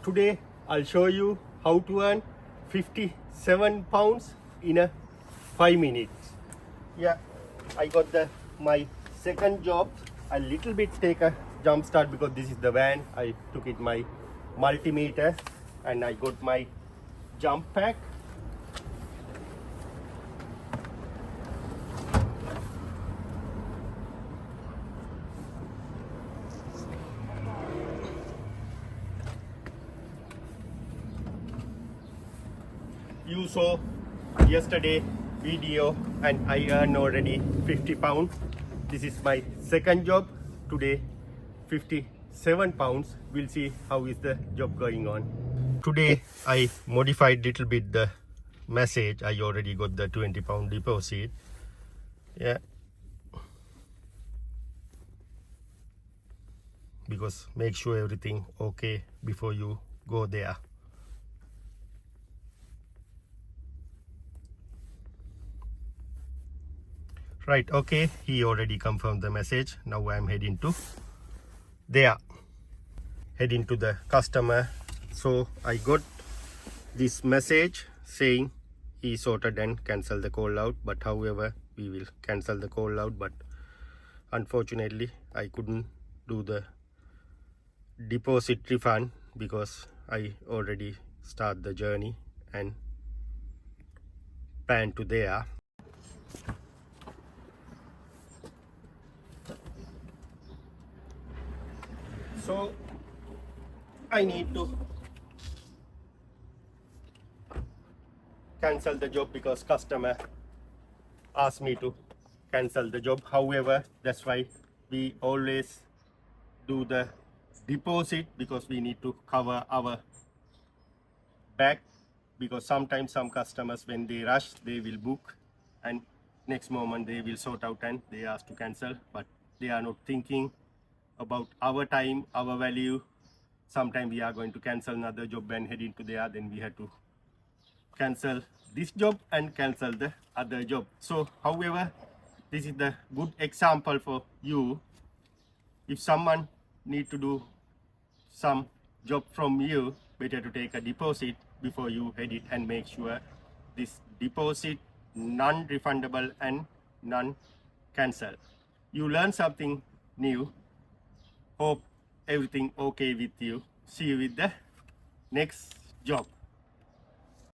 Today I'll show you how to earn 57 pounds in a 5 minutes. Yeah, I got my second job. A little bit take a jump start because this is the van. I took it my multimeter and I got my jump pack. You saw yesterday video and I earned already 50 pounds. This is my second job. Today 57 pounds. We'll see how is the job going on. Today I modified little bit the message. I already got the 20 pound deposit. Yeah, because make sure everything okay before you go there. Right, okay, he already confirmed the message. Now I'm heading to there, heading to the customer. So I got this message saying he sorted and cancelled the call out, but however we will cancel the call out, but unfortunately I couldn't do the deposit refund because I already start the journey and plan to there. So I need to cancel the job because customer asked me to cancel the job. However, that's why we always do the deposit because we need to cover our back, because sometimes some customers when they rush they will book and next moment they will sort out and they ask to cancel, but they are not thinking about our time, our value. Sometimes we are going to cancel another job and head into there, then we have to cancel this job and cancel the other job. So however, this is the good example for you. If someone need to do some job from you, better to take a deposit before you head it and make sure this deposit non-refundable and non-cancel. You learn something new. Hope everything okay with you. See you with the next job.